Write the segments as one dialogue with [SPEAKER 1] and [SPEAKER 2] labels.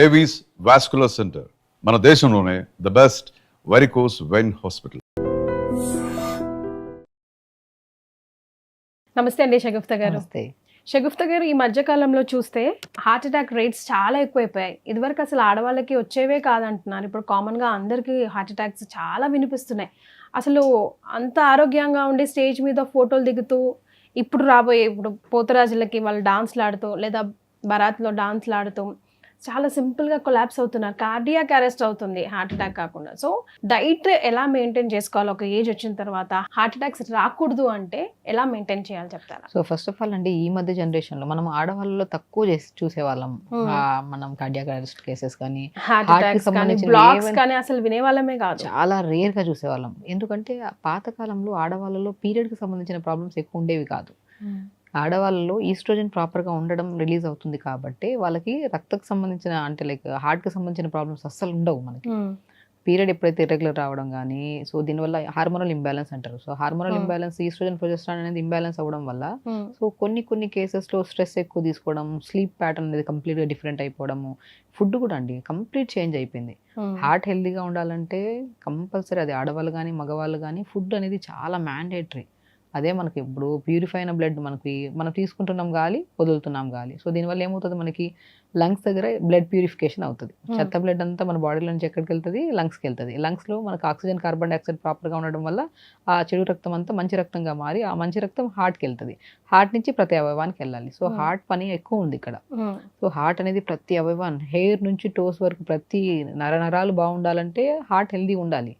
[SPEAKER 1] Avis vascular center మన దేశంలోనే the best varicose vein hospital.
[SPEAKER 2] నమస్తే అండి షగుఫ్తా గారు.
[SPEAKER 3] నమస్తే.
[SPEAKER 2] షగుఫ్తా గారు, ఈ మధ్య కాలంలో చూస్తే హార్ట్ అటాక్ రేట్స్ చాలా ఎక్కువైపోయాయి. ఇదివరకు అసలు ఆడవాళ్ళకి వచ్చేవే కాదంటున్నారు. ఇప్పుడు కామన్గా అందరికీ హార్ట్ అటాక్స్ చాలా వినిపిస్తున్నాయి. అసలు అంత ఆరోగ్యంగా ఉండి స్టేజ్ మీద ఫోటోలు దిగుతూ ఇప్పుడు పోతరాజులకి వాళ్ళు డాన్స్లు ఆడుతూ లేదా బరాత్లో డాన్స్లు ఆడుతూ చాలా సింపుల్గా కొలాప్స్ అవుతున్నారు. కార్డియాక్ అరెస్ట్ అవుతుంది హార్ట్ అటాక్ కాకుండా. సో డైట్ ఎలా మెయింటైన్ చేసుకోవాలి? ఒక ఏజ్ వచ్చిన తర్వాత హార్ట్ అటాక్స్ రాకూడదు అంటే ఎలా మెయింటైన్ చేయాలి చెప్తారా?
[SPEAKER 3] సో ఫస్ట్ ఆఫ్ ఆల్ అండి, ఈ మధ్య జనరేషన్ లో మనం ఆడవాళ్ళలో తక్కువ చూసేవాళ్ళం. మనం కార్డియాక్ అరెస్ట్ కేసెస్ కానీ
[SPEAKER 2] హార్ట్ అటాక్స్ కానీ బ్లాక్స్ కానీ అసలు వినేవాళ్ళమే కాదు,
[SPEAKER 3] చాలా రేర్ గా చూసేవాళ్ళం. ఎందుకంటే పాతకాలంలో ఆడవాళ్ళలో పీరియడ్ కి సంబంధించిన ప్రాబ్లమ్స్ ఎక్కువ ఉండేవి కాదు. ఆడవాళ్ళలో ఈస్ట్రోజన్ ప్రాపర్గా ఉండడం రిలీజ్ అవుతుంది కాబట్టి వాళ్ళకి రక్తకు సంబంధించిన అంటే లైక్ హార్ట్కి సంబంధించిన ప్రాబ్లమ్స్ అస్సలు ఉండవు మనకి. పీరియడ్ ఎప్పుడైతే ఇర్రెగ్యులర్ రావడం కానీ, సో దీనివల్ల హార్మోనల్ ఇంబ్యాలెన్స్ అంటారు. So hormonal imbalance, estrogen progesterone అనేది ఇంబ్యాలెన్స్ అవ్వడం వల్ల సో కొన్ని కేసెస్లో స్ట్రెస్ ఎక్కువ తీసుకోవడం, స్లీప్ ప్యాటర్న్ అనేది కంప్లీట్గా డిఫరెంట్ అయిపోవడము, ఫుడ్ కూడా అండి కంప్లీట్ చేంజ్ అయిపోయింది. హార్ట్ హెల్తీగా ఉండాలంటే కంపల్సరీ అది ఆడవాళ్ళు కానీ మగవాళ్ళు కానీ ఫుడ్ అనేది చాలా మ్యాండేటరీ. అదే మనకి ఇప్పుడు ప్యూరిఫై అయిన బ్లడ్ మనం తీసుకుంటున్నాం గాలి, వదులుతున్నాం గాలి. సో దీనివల్ల ఏమవుతుంది, మనకి లంగ్స్ దగ్గర బ్లడ్ ప్యూరిఫికేషన్ అవుతుంది. చెత్త బ్లడ్ అంతా మన బాడీలో నుంచి ఎక్కడికి వెళ్తుంది, లంగ్స్కి వెళ్తుంది. లంగ్స్లో మనకు ఆక్సిజన్, కార్బన్ డైఆక్సైడ్ ప్రాపర్గా ఉండడం వల్ల ఆ చెడు రక్తం అంతా మంచి రక్తంగా మారి ఆ మంచి రక్తం హార్ట్కి వెళ్తుంది. హార్ట్ నుంచి ప్రతి అవయవానికి వెళ్ళాలి. సో హార్ట్ పని ఎక్కువ ఉంది ఇక్కడ. సో హార్ట్ అనేది ప్రతి అవయవాన్ని, హెయిర్ నుంచి టోస్ వరకు ప్రతి నరాలు బాగుండాలంటే హార్ట్ హెల్దీ ఉండాలి.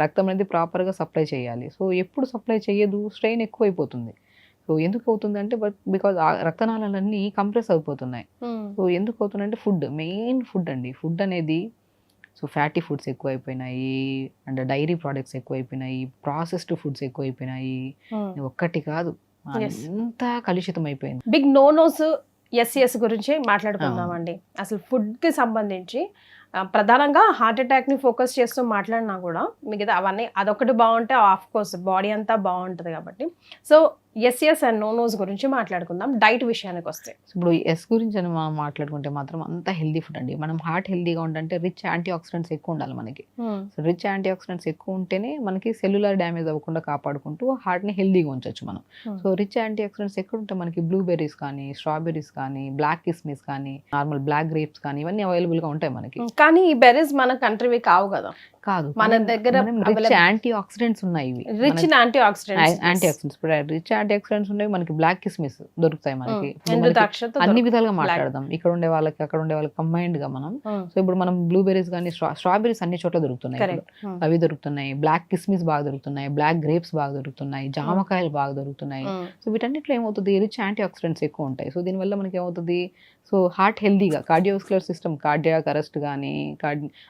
[SPEAKER 3] రక్తం అనేది ప్రాపర్గా సప్లై చేయాలి. సో ఎప్పుడు సప్లై చేయదు, స్ట్రెయిన్ ఎక్కువ అయిపోతుంది. సో ఎందుకు అవుతుంది అంటే బికాజ్ రక్తనాళాలన్నీ కంప్రెస్ అయిపోతున్నాయి. సో ఎందుకు అవుతుంది అంటే మెయిన్ ఫుడ్ అండి. ఫుడ్ అనేది సో ఫ్యాటీ ఫుడ్స్ ఎక్కువైపోయినాయి, అండ్ డైరీ ప్రోడక్ట్స్ ఎక్కువైపోయినాయి, ప్రాసెస్డ్ ఫుడ్స్ ఎక్కువైపోయినాయి. ఒక్కటి కాదు, అంతా కలుషితం అయిపోయింది.
[SPEAKER 2] బిగ్ నోస్ ఎస్ గురించి మాట్లాడుకుందామండి. అసలు ఫుడ్కి సంబంధించి ప్రధానంగా హార్ట్ అటాక్ని ఫోకస్ చేస్తూ మాట్లాడినా కూడా మిగతా అవన్నీ అదొకటి బాగుంటే ఆఫ్ కోర్స్ బాడీ అంతా బాగుంటుంది కాబట్టి. సో ఎస్ అండ్ నోస్ గురించి మాట్లాడుకుందాం. డైట్ విషయానికి వస్తే
[SPEAKER 3] ఇప్పుడు ఎస్ గురించి అని మనం మాట్లాడుకుంటే మాత్రం అంతా హెల్దీ ఫుడ్ అండి. మనం హార్ట్ హెల్దీగా ఉండాలంటే రిచ్ యాంటీ ఆక్సిడెంట్స్ ఎక్కువ ఉండాలి మనకి. సో రిచ్ యాంటీ ఆక్సిడెంట్స్ ఎక్కువ ఉంటేనే మనకి సెల్యులర్ డ్యామేజ్ అవ్వకుండా కాపాడుకుంటూ హార్ట్ని హెల్దీగా ఉంచవచ్చు మనం. సో రిచ్ యాంటీ ఆక్సిడెంట్స్ ఎక్కడ ఉంటే మనకి బ్లూబెర్రీస్ కానీ, స్ట్రాబెర్రీస్ కానీ, బ్లాక్ కిస్మిస్ కానీ, నార్మల్ బ్లాక్ గ్రేప్స్ కానీ ఇవన్నీ అవైలబుల్గా ఉంటాయి మనకి.
[SPEAKER 2] కానీ ఈ బెర్రీస్ మన కంట్రీవి కావు కదా,
[SPEAKER 3] కాదు
[SPEAKER 2] మన దగ్గర
[SPEAKER 3] రిచ్ యాంటీ ఆక్సిడెంట్స్ ఉన్నాయి.
[SPEAKER 2] రిచ్ యాంటీ ఆక్సిడెంట్స్
[SPEAKER 3] ఇప్పుడు రిచ్ యాంటీ ఆక్సిడెంట్స్ ఉన్నాయి మనకి. బ్లాక్ కిస్మిస్ దొరుకుతాయి మనకి. అన్ని విధాలుగా మాట్లాడదాం. ఇక్కడ ఉండే వాళ్ళకి అక్కడ ఉండే వాళ్ళకి కంబైన్డ్ గా మనం. సో ఇప్పుడు మనం బ్లూబెర్రీస్ కానీ, స్ట్రాబెర్రీస్ అన్ని చోట్ల దొరుకుతున్నాయి. అవి దొరుకుతున్నాయి. బ్లాక్ కిస్మిస్ బాగా దొరుకుతున్నాయి, బ్లాక్ గ్రేప్స్ బాగా దొరుకుతున్నాయి, జామకాయలు బాగా దొరుకుతున్నాయి. సో వీటన్నిటిలో ఏమవుతుంది, రిచ్ యాంటీ ఆక్సిడెంట్స్ ఎక్కువ ఉంటాయి. సో దీనివల్ల మనకి ఏమవుతుంది, సో హార్ట్ హెల్దీగా, కార్డియోవాస్కులర్ సిస్టమ్, కార్డియాక్ అరెస్ట్ కానీ,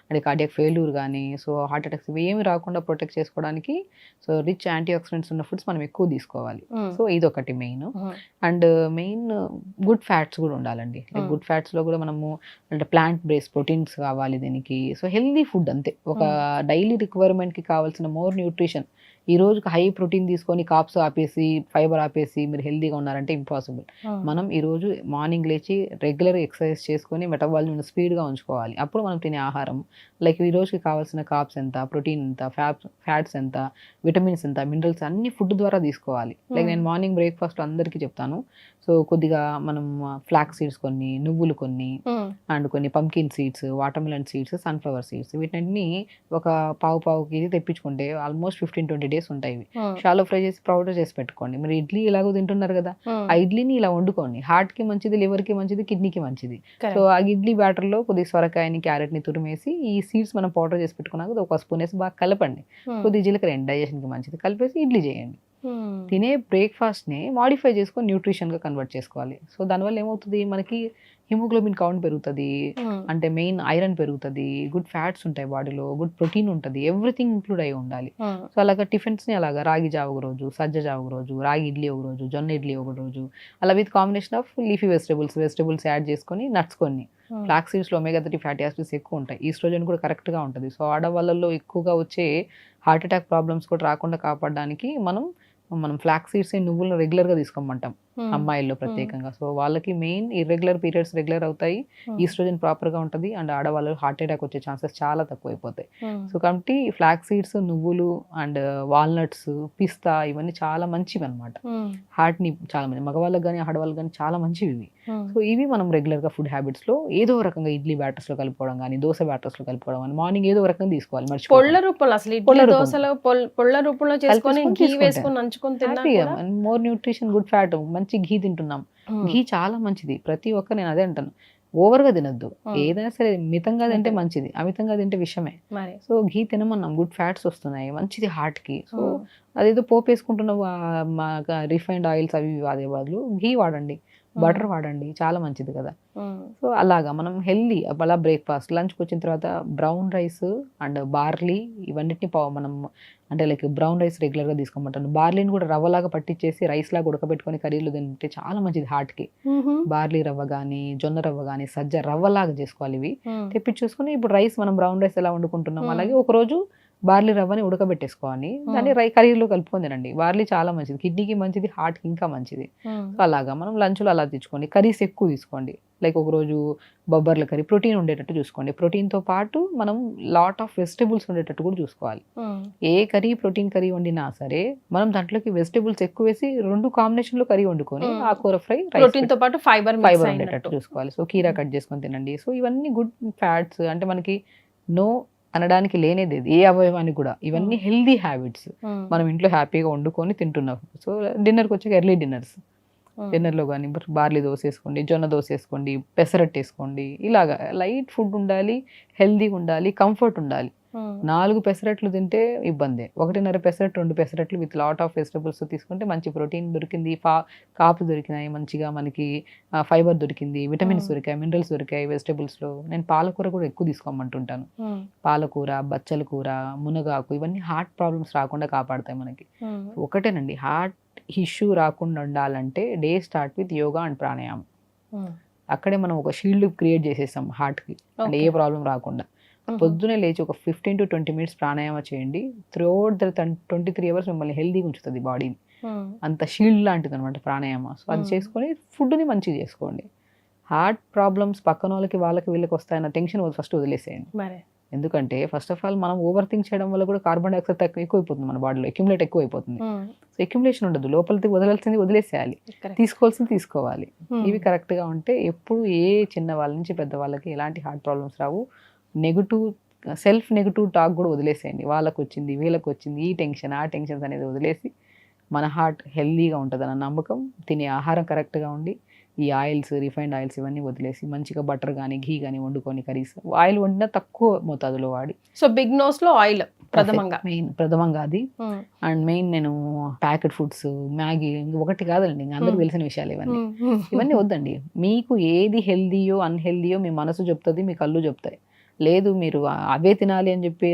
[SPEAKER 3] అంటే కార్డియాక్ ఫెయిల్యూర్ కానీ, సో హార్ట్ అటాక్స్ ఇవి ఏమి రాకుండా ప్రొటెక్ట్ చేసుకోవడానికి సో రిచ్ యాంటీ ఆక్సిడెంట్స్ ఉన్న ఫుడ్స్ మనం ఎక్కువ తీసుకోవాలి. సో ఇదొకటి main. And main good fats కూడా ఉండాలండి. గుడ్ ఫ్యాట్స్ లో కూడా మనము అంటే ప్లాంట్ బేస్డ్ ప్రోటీన్స్ కావాలి దీనికి. సో హెల్దీ ఫుడ్ అంతే, ఒక డైలీ రిక్వైర్మెంట్ కి కావాల్సిన మోర్ న్యూట్రిషన్. ఈ రోజుకి హై ప్రోటీన్ తీసుకొని కాప్స్ ఆపేసి, ఫైబర్ ఆపేసి మీరు హెల్దీగా ఉన్నారంటే ఇంపాసిబుల్. మనం ఈ రోజు మార్నింగ్ లేచి రెగ్యులర్ ఎక్సర్సైజ్ చేసుకొని మెటబాలిజం స్పీడ్గా ఉంచుకోవాలి. అప్పుడు మనం తినే ఆహారం లైక్ ఈ రోజుకి కావాల్సిన కాప్స్ ఎంత, ప్రోటీన్ ఎంత, ఫ్యాట్స్ ఎంత, విటమిన్స్ ఎంత, మినరల్స్ అన్ని ఫుడ్ ద్వారా తీసుకోవాలి. లైక్ నేను మార్నింగ్ బ్రేక్ఫాస్ట్ అందరికీ చెప్తాను. సో కొద్దిగా మనం ఫ్లాక్స్ సీడ్స్ కొన్ని, నువ్వులు కొన్ని, అండ్ కొన్ని pumpkin seeds, watermelon seeds, sunflower seeds, వీటిని ఒక పావు కేజీ తెప్పించుకుంటే ఆల్మోస్ట్ 15-20 days ఉంటాయి. షాలో ఫ్రై చేసి పౌడర్ చేసి పెట్టుకోండి. మీరు ఇడ్లీ ఇలాగో తింటున్నారు కదా, ఆ ఇడ్లీని ఇలా వండుకోండి. హార్ట్ కి మంచిది, లివర్ కి మంచిది, కిడ్నీకి మంచిది. సో ఆ ఇడ్లీ బ్యాటర్ లో కొద్దిగా సొరకాయని, క్యారెట్ ని తురిమేసి ఈ సీడ్స్ మనం పౌడర్ చేసి పెట్టుకున్నాక ఒక స్పూన్ వేసి బాగా కలపండి. కొద్దిగా జీలకర్ర, డైజెషన్ కి మంచిది, కలిపేసి ఇడ్లీ చేయండి. తినే బ్రేక్ఫాస్ట్ని మాడిఫై చేసుకొని న్యూట్రిషన్గా కన్వర్ట్ చేసుకోవాలి. సో దానివల్ల ఏమవుతుంది, మనకి హిమోగ్లోబిన్ కౌంట్ పెరుగుతుంది, అంటే మెయిన్ ఐరన్ పెరుగుతుంది, గుడ్ ఫ్యాట్స్ ఉంటాయి బాడీలో, గుడ్ ప్రోటీన్ ఉంటుంది, ఎవ్రీథింగ్ ఇంక్లూడ్ అయి ఉండాలి. సో అలాగా టిఫిన్స్ని అలాగా రాగి జావ ఒక రోజు, సజ్జ జావ ఒక రోజు, రాగి ఇడ్లీ ఒక రోజు, జొన్న ఇడ్లీ ఒక రోజు, అలా with combination of leafy vegetables add చేసుకొని, నట్స్ కొన్ని, ఫ్లాక్స్ సీడ్స్లో ఒమేగా-3 ఫ్యాటీ యాసిడ్స్ ఎక్కువ ఉంటాయి, ఈస్ట్రోజన్ కూడా కరెక్ట్గా ఉంటుంది. సో ఆడవాళ్ళలో ఎక్కువగా వచ్చే హార్ట్ అటాక్ ప్రాబ్లమ్స్ కూడా రాకుండా కాపాడడానికి మనం మనం ఫ్లాక్ సీడ్స్ నువ్వులను రెగ్యులర్గా తీసుకోమంటాం అమ్మాయిల్లో ప్రత్యేకంగా. సో వాళ్ళకి మెయిన్ ఇర్రెగ్యులర్ పీరియడ్స్ రెగ్యులర్ అవుతాయి, ఈస్ట్రోజన్ ప్రాపర్గా ఉంటుంది, అండ్ ఆడవాళ్ళు హార్ట్ అటాక్ వచ్చే ఛాన్సెస్ చాలా తక్కువ అయిపోతాయి. సో కాబట్టి ఫ్లాక్ సీడ్స్, నువ్వులు అండ్ వాల్నట్స్, పిస్తా ఇవన్నీ చాలా మంచివి అనమాట. హార్ట్ని చాలా మంచి మగవాళ్ళకి కానీ ఆడవాళ్ళకి కానీ చాలా మంచివి ఇవి. సో ఇవి మనం రెగ్యులర్గా ఫుడ్ హ్యాబిట్స్లో ఏదో రకంగా ఇడ్లీ బ్యాటర్స్లో కలుపుకోవడం కానీ, దోశ బ్యాటర్స్లో కలుపుకోవడం కానీ, మార్నింగ్ ఏదో రకంగా తీసుకోవాలి.
[SPEAKER 2] పొళ్ళ రూపంలో అసలు ఇడ్లీ దోశలో పొళ్ళ రూపంలో చేసుకొని ఘీ వేసుకొని నంచుకొని తిన్నా
[SPEAKER 3] మోర్ న్యూట్రిషన్, గుడ్ ఫ్యాట్, మంచి ఘీ తింటున్నాం. ఘీ చాలా మంచిది. ప్రతి ఒక్క నేను అదే అంటాను, ఓవర్గా తినద్దు. ఏదైనా సరే మితంగా తింటే మంచిది, అమితంగా తింటే విషయమే. సో ఘీ తినమన్నాం, గుడ్ ఫ్యాట్స్ వస్తున్నాయి, మంచిది హార్ట్ కి. సో అదేదో పోపు వేసుకుంటున్న రిఫైన్డ్ ఆయిల్స్ అవి వాడే బదులు ఘీ వాడండి, బటర్ వాడండి, చాలా మంచిది కదా. సో అలాగా మనం హెల్దీ అలా బ్రేక్ఫాస్ట్, లంచ్కి వచ్చిన తర్వాత బ్రౌన్ రైస్ అండ్ బార్లీ ఇవన్నిటిని మనం అంటే లైక్ బ్రౌన్ రైస్ రెగ్యులర్గా తీసుకోమంటాను. బార్లీని కూడా రవ్వలాగా పట్టించేసి రైస్ లాగా ఉడకబెట్టుకొని కర్రీలు తింటే చాలా మంచిది హార్ట్కి. బార్లీ రవ్వ కానీ, జొన్న రవ్వ కానీ, సజ్జ రవ్వలాగా చేసుకోవాలి. ఇవి తెప్పించేసుకుని ఇప్పుడు రైస్ మనం బ్రౌన్ రైస్ ఎలా వండుకుంటున్నాం అలాగే ఒకరోజు బార్లీ రవ్వని ఉడకబెట్టేసుకోవాలి, దాన్ని కర్రీలో కలుపుకొని తినండి. బార్లీ చాలా మంచిది, కిడ్నీకి మంచిది, హార్ట్కి ఇంకా మంచిది. సో అలాగా మనం లంచ్లో అలా తెచ్చుకోండి. కర్రీస్ ఎక్కువ తీసుకోండి, లైక్ ఒకరోజు బొబ్బర్ల కర్రీ, ప్రోటీన్ ఉండేటట్టు చూసుకోండి. ప్రోటీన్తో పాటు మనం లాట్ ఆఫ్ వెజిటబుల్స్ ఉండేటట్టు కూడా చూసుకోవాలి. ఏ కర్రీ ప్రోటీన్ కర్రీ వండినా సరే మనం దాంట్లోకి వెజిటబుల్స్ ఎక్కువ వేసి 2 కాంబినేషన్లో కర్రీ వండుకొని ఆకుకూర ఫ్రై,
[SPEAKER 2] ప్రోటీన్తో పాటు ఫైబర్
[SPEAKER 3] ఉండేటట్టు చూసుకోవాలి. సో కీరా కట్ చేసుకొని తినండి. సో ఇవన్నీ గుడ్ ఫ్యాట్స్, అంటే మనకి నో అనడానికి లేనేది ఏ అవయవానికి కూడా. ఇవన్నీ హెల్దీ హ్యాబిట్స్ మనం ఇంట్లో హ్యాపీగా వండుకొని తింటున్నాం. సో డిన్నర్కి వచ్చాక ఎర్లీ డిన్నర్లో కానీ బార్లీ దోశ వేసుకోండి, జొన్న దోశ వేసుకోండి, పెసరట్టు వేసుకోండి. ఇలాగా లైట్ ఫుడ్ ఉండాలి, హెల్దీగా ఉండాలి, కంఫర్ట్ ఉండాలి. 4 పెసరట్లు తింటే ఇబ్బందే, 1.5 పెసరట్టు, 2 పెసరట్లు విత్ లాట్ ఆఫ్ వెజిటబుల్స్ తీసుకుంటే మంచి ప్రోటీన్ దొరికింది, కాపు దొరికినాయి, మంచిగా మనకి ఫైబర్ దొరికింది, విటమిన్స్ దొరికాయి, మినరల్స్ దొరికాయి వెజిటబుల్స్లో. నేను పాలకూర కూడా ఎక్కువ తీసుకోమంటుంటాను. పాలకూర, బచ్చల కూర, మునగాకు ఇవన్నీ హార్ట్ ప్రాబ్లమ్స్ రాకుండా కాపాడతాయి మనకి. ఒకటేనండి, హార్ట్ ఇష్యూ రాకుండా ఉండాలంటే day start with yoga and ప్రాణాయామం. అక్కడే మనం ఒక షీల్డ్ క్రియేట్ చేసేస్తాం హార్ట్కి, అంటే ఏ ప్రాబ్లం రాకుండా. పొద్దునే లేచి ఒక 15 to 20 minutes ప్రాణాయామం చేయండి. త్రూఅవుట్ ద 23 hours మిమ్మల్ని హెల్దీగా ఉంచుతుంది బాడీని. అంత షీల్డ్ లాంటిది అనమాట ప్రాణాయామం. సో అది చేసుకొని ఫుడ్ని మంచిగా చేసుకోండి. హార్ట్ ప్రాబ్లమ్స్ పక్కన వాళ్ళకి వీళ్ళకి వస్తాయన్న టెన్షన్ ఫస్ట్ వదిలేసేయండి. ఎందుకంటే ఫస్ట్ ఆఫ్ ఆల్ మనం ఓవర్ థింక్ చేయడం వల్ల కూడా కార్బన్ డైఆక్సైడ్ ఎక్కువైపోతుంది మన బాడీలో, అక్యుములేట్ ఎక్కువ అయిపోతుంది. సో అక్యుములేషన్ ఉండదు, లోపలికి వదలాల్సింది వదిలేసేయాలి, తీసుకోవాల్సింది తీసుకోవాలి. ఇవి కరెక్ట్గా ఉంటే ఎప్పుడు ఏ చిన్న వాళ్ళ నుంచి పెద్ద వాళ్ళకి ఎలాంటి హార్ట్ ప్రాబ్లమ్స్ రావు. సెల్ఫ్ నెగిటివ్ టాక్ కూడా వదిలేసేయండి. వాళ్ళకు వచ్చింది, వీళ్ళకి వచ్చింది, ఈ టెన్షన్ ఆ టెన్షన్స్ అనేది వదిలేసి మన హార్ట్ హెల్దీగా ఉంటుందన్న నమ్మకం, తినే ఆహారం కరెక్ట్గా ఉండి, ఈ ఆయిల్స్, రిఫైన్డ్ ఆయిల్స్ ఇవన్నీ వదిలేసి మంచిగా బటర్ కానీ ఘీ కానీ వండుకొని కర్రీస్, ఆయిల్ వండినా తక్కువ మోతాదులో వాడి.
[SPEAKER 2] సో బిగ్ నోస్లో ఆయిల్
[SPEAKER 3] ప్రథమంగా అది. అండ్ మెయిన్ నేను ప్యాకెట్ ఫుడ్స్, మ్యాగీ ఒకటి కాదండి, అందరికి తెలిసిన విషయాలు ఇవన్నీ వద్దండి. మీకు ఏది హెల్దీయో అన్హెల్దీయో మీ మనసు చెప్తుంది, మీ కళ్ళు చెప్తాయి. లేదు మీరు అవే తినాలి అని చెప్పి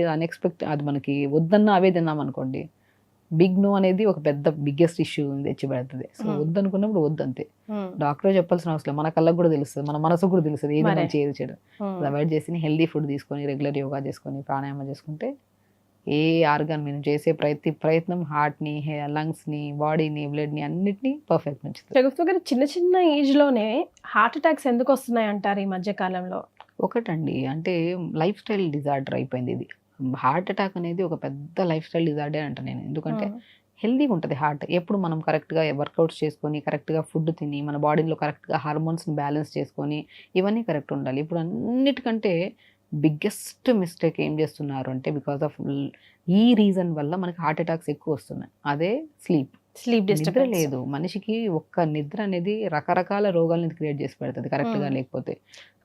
[SPEAKER 3] అది మనకి వద్దన్నా అవే తిన్నాం అనుకోండి, బిగ్ నో అనేది ఒక పెద్ద బిగ్గెస్ట్ ఇష్యూ తెచ్చి పెడుతుంది. సో వద్దనుకున్నప్పుడు వద్దంతే. డాక్టర్ చెప్పాల్సిన అవసరం, మన కళ్ళకు కూడా తెలుస్తుంది, మన మనసుకు కూడా తెలుస్తుంది ఏది మంచి ఏది చెడు. అవాయిడ్ చేసి హెల్దీ ఫుడ్ తీసుకొని, రెగ్యులర్ యోగా చేసుకొని, ప్రాణాయామం చేసుకుంటే ఏ ఆర్గాన్ మీరు చేసే ప్రయత్నం హార్ట్ని, లంగ్స్ని, బాడీని, బ్లడ్ని అన్నిటినీ పర్ఫెక్ట్ ఉంచుతుంది.
[SPEAKER 2] చిన్న ఏజ్లోనే హార్ట్ అటాక్స్ ఎందుకు వస్తున్నాయి అంటారు ఈ మధ్య కాలంలో?
[SPEAKER 3] ఒకటండి, అంటే లైఫ్ స్టైల్ డిజార్డర్ అయిపోయింది ఇది. హార్ట్ అటాక్ అనేది ఒక పెద్ద లైఫ్ స్టైల్ డిజార్డర్ అంట నేను. ఎందుకంటే హెల్దీగా ఉంటుంది హార్ట్ ఎప్పుడు మనం కరెక్ట్గా వర్కౌట్స్ చేసుకొని, కరెక్ట్గా ఫుడ్ తిని, మన బాడీలో కరెక్ట్గా హార్మోన్స్ని బ్యాలెన్స్ చేసుకొని ఇవన్నీ కరెక్ట్ ఉండాలి. ఇప్పుడు అన్నిటికంటే బిగ్గెస్ట్ మిస్టేక్ ఏం చేస్తున్నారు అంటే, బికాస్ ఆఫ్ ఈ రీజన్ వల్ల మనకి హార్ట్ అటాక్స్ ఎక్కువ వస్తున్నాయి. అదే స్లీప్ నిద్ర లేదు మనిషికి. ఒక్క నిద్ర అనేది రకరకాల రోగాలను క్రియేట్ చేసి పెడుతుంది కరెక్ట్గా లేకపోతే.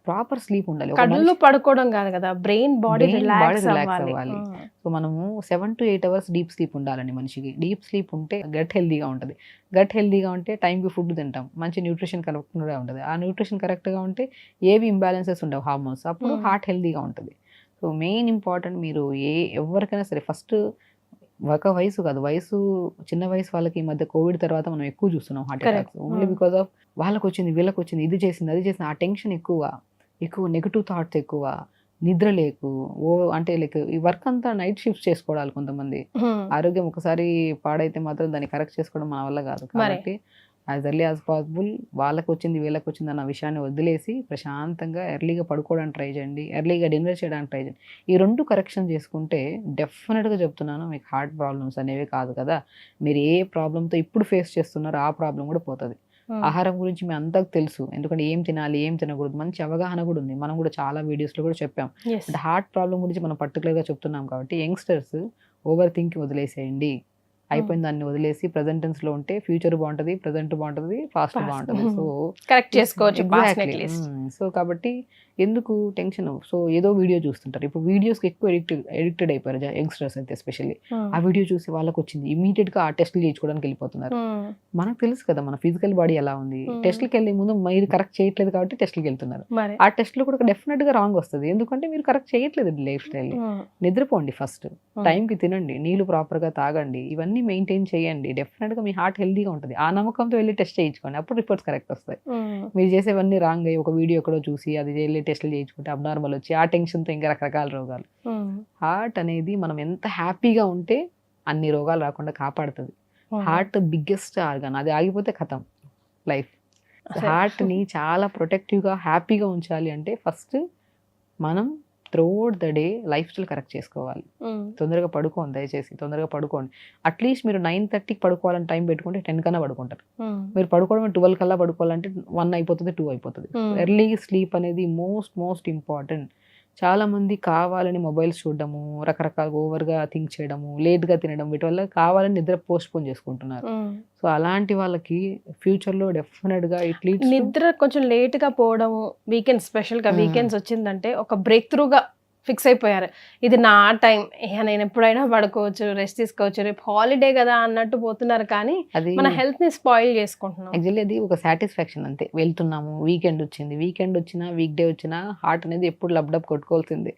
[SPEAKER 3] ప్రాపర్ స్లీప్ ఉండాలి,
[SPEAKER 2] కళ్ళు పడుకోవడం కాదు కదా, బ్రెయిన్ బాడీ రిలాక్స్
[SPEAKER 3] అవ్వాలి. సో మనము 7 to 8 hours డీప్ స్లీప్ ఉండాలండి మనిషికి. డీప్ స్లీప్ ఉంటే గట్ హెల్దీగా ఉంటుంది. గట్ హెల్దీగా ఉంటే టైంకి ఫుడ్ తింటాం, మంచి న్యూట్రిషన్ కరెక్ట్గా ఉంటుంది. ఆ న్యూట్రిషన్ కరెక్ట్గా ఉంటే ఏవి ఇంబ్యాలెన్సెస్ ఉండవు హార్మోన్స్, అప్పుడు హార్ట్ హెల్దీగా ఉంటుంది. సో మెయిన్ ఇంపార్టెంట్, మీరు ఎవరికైనా సరే ఫస్ట్ ఒక వయసు కాదు, చిన్న వయసు వాళ్ళకి ఈ మధ్య కోవిడ్ తర్వాత మనం ఎక్కువ చూస్తున్నాం heart attacks. Only because of వాళ్ళకి వచ్చింది, వీళ్ళకి వచ్చింది, ఇది చేసింది, అది చేసింది, ఆ టెన్షన్ ఎక్కువ నెగిటివ్ థాట్స్ ఎక్కువ, నిద్ర లేకు అంటే లైక్ ఈ వర్క్ అంతా నైట్ షిఫ్ట్ చేసుకోవాలి కొంతమంది. ఆరోగ్యం ఒకసారి పాడైతే మాత్రం దాన్ని కరెక్ట్ చేసుకోవడం మన వల్ల కాదు. కాబట్టి యాజ్ ఎర్లీ యాజ్ పాసిబుల్ వాళ్ళకి వచ్చింది వీళ్ళకి వచ్చింది అన్న విషయాన్ని వదిలేసి ప్రశాంతంగా ఎర్లీగా పడుకోవడానికి ట్రై చేయండి, ఎర్లీగా డిన్నర్ చేయడానికి ట్రై చేయండి. ఈ 2 కరెక్షన్ చేసుకుంటే డెఫినెట్గా చెప్తున్నాను మీకు హార్ట్ ప్రాబ్లమ్స్ అనేవి కాదు కదా, మీరు ఏ ప్రాబ్లంతో ఇప్పుడు ఫేస్ చేస్తున్నారో ఆ ప్రాబ్లం కూడా పోతుంది. ఆహారం గురించి మీ అంతకు తెలుసు, ఎందుకంటే ఏం తినాలి ఏం తినకూడదు మంచి అవగాహన కూడా ఉంది. మనం కూడా చాలా వీడియోస్లో కూడా చెప్పాం. అంటే హార్ట్ ప్రాబ్లం గురించి మనం పర్టికులర్గా చెప్తున్నాం కాబట్టి యంగ్స్టర్స్ ఓవర్ థింక్ వదిలేసేయండి. అయిపోయిన దాన్ని వదిలేసి ప్రజెంట్ టెన్స్ లో ఉంటే ఫ్యూచర్ బాగుంటది, ప్రజెంట్ బాగుంటది, ఫాస్ట్ బాగుంటది. సో
[SPEAKER 2] కరెక్ట్ చేసుకోవచ్చు.
[SPEAKER 3] సో కాబట్టి ఎందుకు టెన్షన్? సో ఏదో వీడియో చూస్తుంటారు. ఇప్పుడు వీడియోస్కి ఎక్కువ ఎడిక్టెడ్ అయిపోయారు యంగ్స్టర్స్ అయితే ఎస్పెషల్లీ. ఆ వీడియో చూసి వాళ్ళకి వచ్చింది ఇమీడియట్ గా ఆ టెస్ట్లు చేయించుకోవడానికి వెళ్ళిపోతున్నారు. మనకు తెలుసు కదా మన ఫిజికల్ బాడీ ఎలా ఉంది. టెస్ట్లకి వెళ్ళే ముందు మీరు కరెక్ట్ చేయట్లేదు కాబట్టి టెస్ట్లకి వెళ్తున్నారు. ఆ టెస్ట్లు కూడా డెఫినెట్ గా రాంగ్ వస్తుంది, ఎందుకంటే మీరు కరెక్ట్ చేయట్లేదు లైఫ్ స్టైల్. నిద్రపోండి ఫస్ట్, టైంకి తినండి, నీళ్లు ప్రాపర్ గా తాగండి, ఇవన్నీ మెయింటైన్ చేయండి. డెఫినెట్ గా మీ హార్ట్ హెల్దీగా ఉంటుంది. ఆ నమ్మకంతో వెళ్ళి టెస్ట్ చేయించుకోండి, అప్పుడు రిపోర్ట్స్ కరెక్ట్ వస్తాయి. మీరు చేసేవన్నీ రాంగ్ అయ్యి ఒక వీడియో ఎక్కడో చూసి అది వెళ్ళి టెస్ట్లు చేయించుకుంటే అబ్నార్మల్ వచ్చి ఆ టెన్షన్తో ఇంకా రకరకాల రోగాలు. హార్ట్ అనేది మనం ఎంత హ్యాపీగా ఉంటే అన్ని రోగాలు రాకుండా కాపాడుతుంది. హార్ట్ బిగ్గెస్ట్ ఆర్గాన్, అది ఆగిపోతే ఖతం లైఫ్. హార్ట్ ని చాలా ప్రొటెక్టివ్గా హ్యాపీగా ఉంచాలి అంటే ఫస్ట్ మనం throughout the day life style correct చేసుకోవాలి. తొందరగా పడుకోండి, దయచేసి తొందరగా పడుకోండి. అట్లీస్ట్ మీరు 9:30కి పడుకోవాలని టైం పెట్టుకుంటే 10 కన్నా పడుకుంటారు. మీరు పడుకోవడం 12 కల్లా పడుకోవాలంటే 1 అయిపోతుంది, 2 అయిపోతుంది. ఎర్లీ స్లీప్ అనేది మోస్ట్ ఇంపార్టెంట్. చాలా మంది కావాలని మొబైల్స్ చూడడము, రకరకాల ఓవర్గా థింక్ చేయడము, లేట్గా తినడం, వీటి వల్ల కావాలని నిద్ర పోస్ట్పోన్ చేసుకుంటున్నారు. సో అలాంటి వాళ్ళకి ఫ్యూచర్లో డెఫినెట్గా
[SPEAKER 2] నిద్ర కొంచెం లేట్గా పోవడము, వీకెండ్ స్పెషల్గా వీకెండ్స్ వచ్చిందంటే ఒక బ్రేక్ త్రూగా ఫిక్స్ అయిపోయారు. ఇది నా టైం, నేను ఎప్పుడైనా పడుకోవచ్చు, రెస్ట్ తీసుకోవచ్చు, రేపు హాలిడే కదా అన్నట్టు పోతున్నారు. కానీ అది మన హెల్త్ ని స్పాయిల్ చేసుకుంటున్నాం.
[SPEAKER 3] యాక్చువల్లీ అది ఒక సాటిస్ఫాక్షన్ అంతే. వెళ్తున్నాము, వీకెండ్ వచ్చినా వీక్ డే వచ్చినా హార్ట్ అనేది ఎప్పుడు లబ్డబ్ కొట్టుకోవాల్సిందే.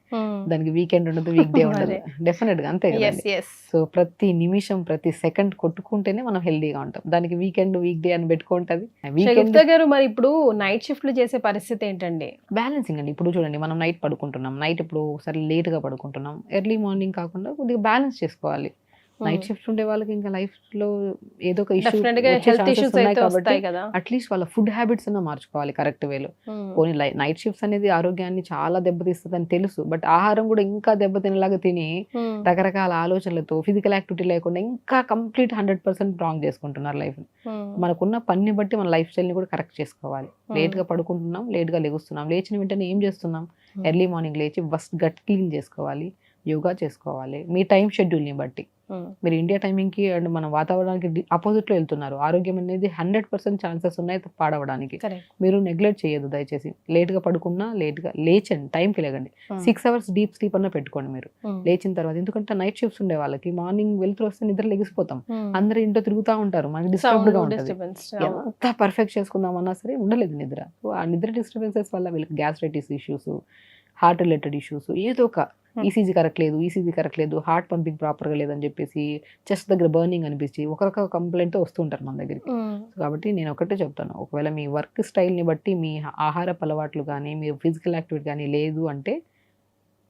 [SPEAKER 3] దానికి వీకెండ్ ఉండదు, వీక్ డే ఉండదు, డెఫినెట్ గా అంతే కదా. సో ప్రతి నిమిషం ప్రతి సెకండ్ కొట్టుకుంటేనే మనం హెల్దీగా ఉంటాం. దానికి వీకెండ్ వీక్ డే అని పెట్టుకుంటది.
[SPEAKER 2] వీకెండ్ గారు మరి ఇప్పుడు నైట్ షిఫ్ట్లు చేసే పరిస్థితి ఏంటండి?
[SPEAKER 3] బ్యాలెన్సింగ్ అండి. ఇప్పుడు చూడండి మనం నైట్ పడుకుంటున్నాం, నైట్ ఇప్పుడు సరే లేట్గా పడుకుంటున్నాం, ఎర్లీ మార్నింగ్ కాకుండా కొద్దిగా బ్యాలెన్స్ చేసుకోవాలి. నైట్ షిఫ్ట్ ఉండే వాళ్ళకి ఇంకా లైఫ్ లో ఏదో ఒక ఇష్యూ కాబట్టి అట్లీస్ట్ వాళ్ళ ఫుడ్ హ్యాబిట్స్ అన్న మార్చుకోవాలి కరెక్ట్ వేలో. పోనీ నైట్ షిఫ్ట్స్ అనేది ఆరోగ్యాన్ని చాలా దెబ్బతీస్తుంది అని తెలుసు, బట్ ఆహారం కూడా ఇంకా దెబ్బతినేలాగా తిని రకరకాల ఆలోచనలతో ఫిజికల్ యాక్టివిటీ లేకుండా ఇంకా కంప్లీట్ 100% రాంగ్ చేసుకుంటున్నారు లైఫ్. మనకున్న పని బట్టి మన లైఫ్ స్టైల్ ని కూడా కరెక్ట్ చేసుకోవాలి. లేట్ గా పడుకుంటున్నాం, లేట్ గా లెగుస్తున్నాం, లేచిన వెంటనే ఏం చేస్తున్నాం? ఎర్లీ మార్నింగ్ లేచి ఫస్ట్ గట్ క్లీన్ చేసుకోవాలి, యోగా చేసుకోవాలి మీ టైం షెడ్యూల్ని బట్టి. మీరు ఇండియా టైమింగ్కి అండ్ మన వాతావరణానికి ఆపోజిట్లో వెళ్తున్నారు. ఆరోగ్యం అనేది 100% ఛాన్సెస్ ఉన్నాయి పాడవడానికి. మీరు నెగ్లెక్ట్ చేయదు దయచేసి. లేట్గా పడుకున్నా లేట్గా లేచండి, టైంకి లేగండి. 6 hours డీప్ స్లీప్ అన్న పెట్టుకోండి మీరు లేచిన తర్వాత. ఎందుకంటే నైట్ షిఫ్ట్స్ ఉండే వాళ్ళకి మార్నింగ్ వెళ్తూ వస్తే నిద్ర లెగిసిపోతాం, అందరూ ఇంట్లో తిరుగుతూ ఉంటారు, మనకి డిస్టర్బ్డ్ గా ఉంటుంది. ఎంత పర్ఫెక్ట్ చేసుకుందామన్నా సరే ఉండలేదు నిద్ర. సో ఆ నిద్ర డిస్టర్బెన్సెస్ వల్ల వీళ్ళకి gastritis issues, heart related issues, ఏదో ఒక ఈసీజీ కరెక్ట్ లేదు, హార్ట్ పంపింగ్ ప్రాపర్గా లేదని చెప్పేసి చెస్ట్ దగ్గర బర్నింగ్ అనిపించి ఒకరొక కంప్లైంట్తో వస్తుంటారు మన దగ్గరికి. కాబట్టి నేను ఒకటే చెప్తాను, ఒకవేళ మీ వర్క్ స్టైల్ని బట్టి మీ ఆహారపు అలవాట్లు కానీ మీరు ఫిజికల్ యాక్టివిటీ కానీ లేదు అంటే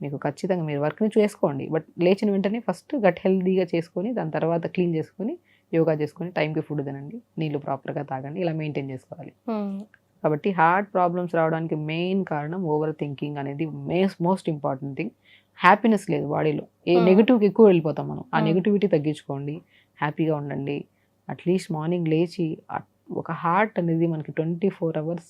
[SPEAKER 3] మీకు ఖచ్చితంగా మీరు వర్క్ని చేసుకోండి. బట్ లేచిన వెంటనే ఫస్ట్ గట్ హెల్దీగా చేసుకొని దాని తర్వాత క్లీన్ చేసుకొని యోగా చేసుకొని టైంకి ఫుడ్ తినండి, నీళ్ళు ప్రాపర్గా తాగండి, ఇలా మెయింటైన్ చేసుకోవాలి. కాబట్టి హార్ట్ ప్రాబ్లమ్స్ రావడానికి మెయిన్ కారణం ఓవర్ థింకింగ్ అనేది మోస్ట్ ఇంపార్టెంట్ థింగ్. హ్యాపీనెస్ లేదు బాడీలో, ఏ నెగిటివ్కి ఎక్కువ వెళ్ళిపోతాం మనం. ఆ నెగిటివిటీ తగ్గించుకోండి, హ్యాపీగా ఉండండి. అట్లీస్ట్ మార్నింగ్ లేచి ఒక హార్ట్ అనేది మనకి 24 hours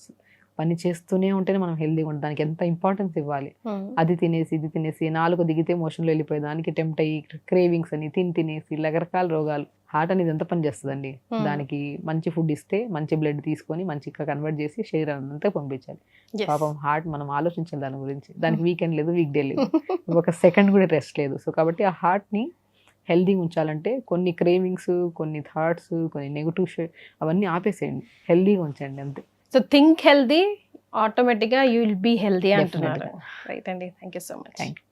[SPEAKER 3] పని చేస్తూనే ఉంటేనే మనం హెల్దీగా ఉంటాం. దానికి ఎంత ఇంపార్టెన్స్ ఇవ్వాలి. అది తినేసి ఇది తినేసి 4 దిగితే మోషన్లో వెళ్ళిపోయి దానికి టెంప్ట్ అయ్యి క్రేవింగ్స్ అని తినేసి రకరకాల రోగాలు. హార్ట్ అనేది ఎంత పని చేస్తుందండి. దానికి మంచి ఫుడ్ ఇస్తే మంచి బ్లడ్ తీసుకొని మంచిగా కన్వర్ట్ చేసి శరీరాన్ని అంతా పంపించాలి. పాపం హార్ట్ మనం ఆలోచించాలి దాని గురించి. దానికి వీకెండ్ లేదు, వీక్ డే లేదు, ఒక సెకండ్ కూడా రెస్ట్ లేదు. సో కాబట్టి ఆ హార్ట్ని హెల్దీగా ఉంచాలంటే కొన్ని క్రేవింగ్స్, కొన్ని థాట్స్, కొన్ని నెగిటివ్ అవన్నీ ఆపేసేయండి, హెల్దీగా ఉంచండి అంతే.
[SPEAKER 2] సో థింక్ హెల్దీ, ఆటోమేటిక్గా యూ విల్ బీ హెల్దీ అంటున్నారు. రైట్ అండి, thank you so much.
[SPEAKER 3] Thank you.